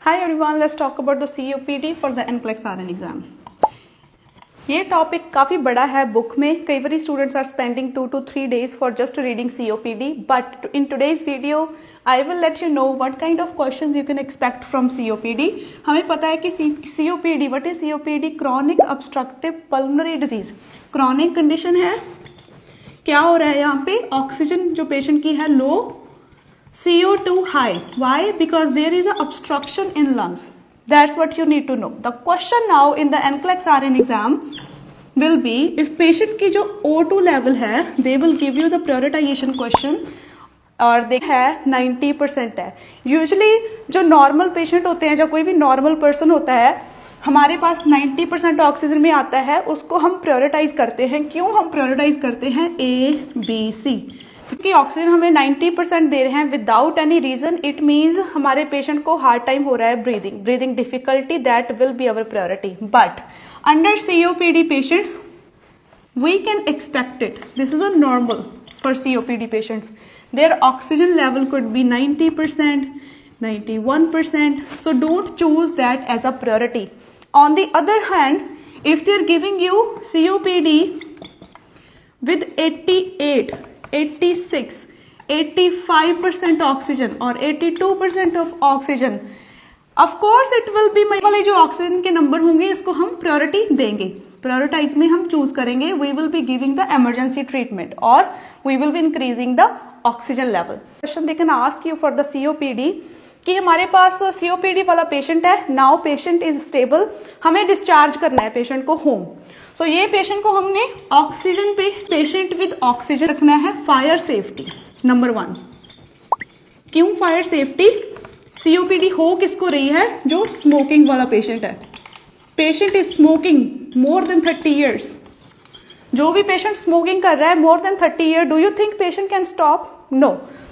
Hi everyone, let's talk about the COPD for the NCLEX RN exam. ये topic काफ़ी बड़ा है book में. कई बार students are spending 2 to 3 days for just reading COPD, but in today's video I will let you know what kind of questions you can expect from COPD. हमें पता है कि COPD, what is COPD? Chronic Obstructive Pulmonary Disease. Chronic condition है. क्या हो रहा है यहाँ पे? ऑक्सीजन जो पेशेंट की है लो, CO2 high. Why? Because there is an obstruction in lungs. That's what you need to know. The question now in the NCLEX RN exam will be, if patient की जो O2 level है, they will give you the prioritization question और देख है 90% है. Usually जो normal patient होते हैं, जो कोई भी नॉर्मल पर्सन होता है, हमारे पास 90% ऑक्सीजन में आता है, उसको हम प्रायोरिटाइज करते हैं. क्यों हम प्रायोरिटाइज करते हैं? ABC, क्योंकि ऑक्सीजन हमें 90% दे रहे हैं without any reason. It means हमारे पेशेंट को हार्ड टाइम हो रहा है breathing difficulty, that will be our priority. But under COPD patients we can expect it. This is a normal for COPD patients. There oxygen level could be 90%, 91%. So don't choose that as a priority. On the other hand, if they are giving you COPD with 88, 86, 85% oxygen और 82% of oxygen, of course it will be, वाले जो oxygen के number होंगे इसको हम priority देंगे. Prioritise में हम चूज करेंगे. We will be giving the emergency treatment और we will be increasing the oxygen level. Question they can ask you for the COPD कि हमारे पास COPD वाला पेशेंट है. नाउ पेशेंट इज स्टेबल, हमें डिस्चार्ज करना है पेशेंट को होम. सो ये पेशेंट को हमने ऑक्सीजन पे, पेशेंट विद ऑक्सीजन रखना है. Fire safety number 1. क्यों फायर सेफ्टी? COPD हो किसको रही है? जो स्मोकिंग वाला पेशेंट है. Patient is smoking more than 30 years. जो भी पेशेंट स्मोकिंग कर रहा है more than 30 year, do you think patient can stop? No.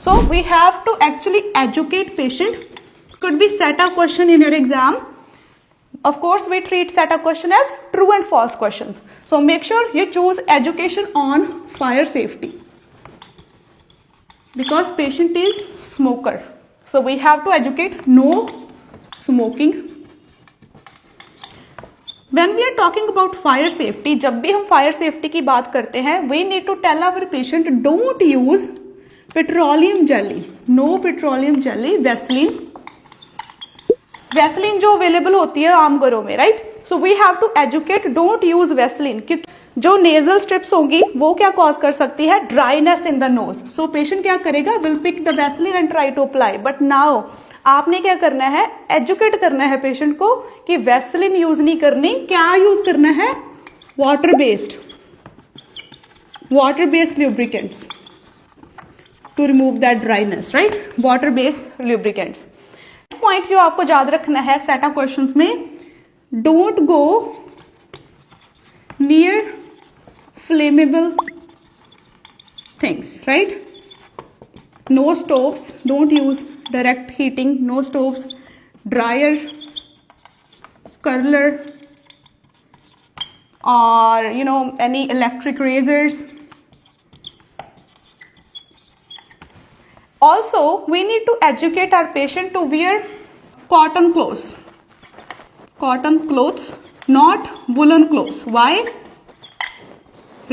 So we have to actually educate patient. Could be set a question in your exam. Of course, we treat set a question as true and false questions. So make sure you choose education on fire safety. Because patient is smoker. So we have to educate no smoking. When we are talking about fire safety, जब भी हम fire safety की बात करते हैं, we need to tell our patient don't use petroleum jelly. No petroleum jelly. Vaseline जो available होती है आम घरों में, right? So we have to educate, don't use Vaseline. क्योंकि जो नेजल स्ट्रिप्स होंगी वो क्या कॉज कर सकती है? Dryness in the nose. So patient क्या करेगा? Will pick the Vaseline and try to apply. But now आपने क्या करना है? एजुकेट करना है पेशेंट को कि वैसलीन यूज नहीं करनी. क्या यूज करना है? Water based lubricants to remove that dryness, right? Water based lubricants. Point जो आपको याद रखना है सेट ऑफ क्वेश्चंस में, don't go near flammable things, right? No stoves, don't use direct heating, no stoves, dryer, curler, or any electric razors. Also, we need to educate our patient to wear cotton clothes, not woolen clothes. Why?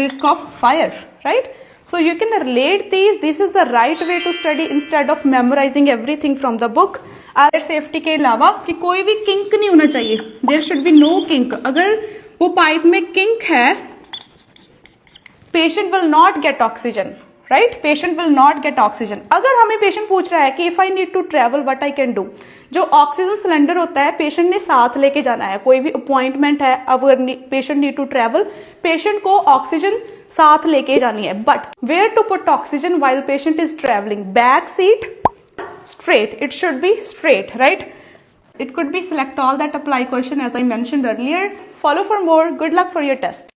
Risk of fire, right? So you can relate these. This is the right way to study instead of memorizing everything from the book. Fire safety के अलावा कि कोई भी kink नहीं होना चाहिए. There should be no kink. अगर वो पाइप में kink है, patient will not get oxygen. Right? Patient will not get oxygen. अगर हमें पेशेंट पूछ रहा है कि if I need to travel what I can do, जो ऑक्सीजन सिलेंडर होता है पेशेंट ने साथ लेके जाना है. कोई भी अपॉइंटमेंट है, अगर patient need to travel, patient को ऑक्सीजन साथ लेके जानी है. But where to put oxygen while patient is travelling? Back seat, straight. It should be straight, right? It could be select all that apply question as I mentioned earlier. Follow for more. Good luck for your test.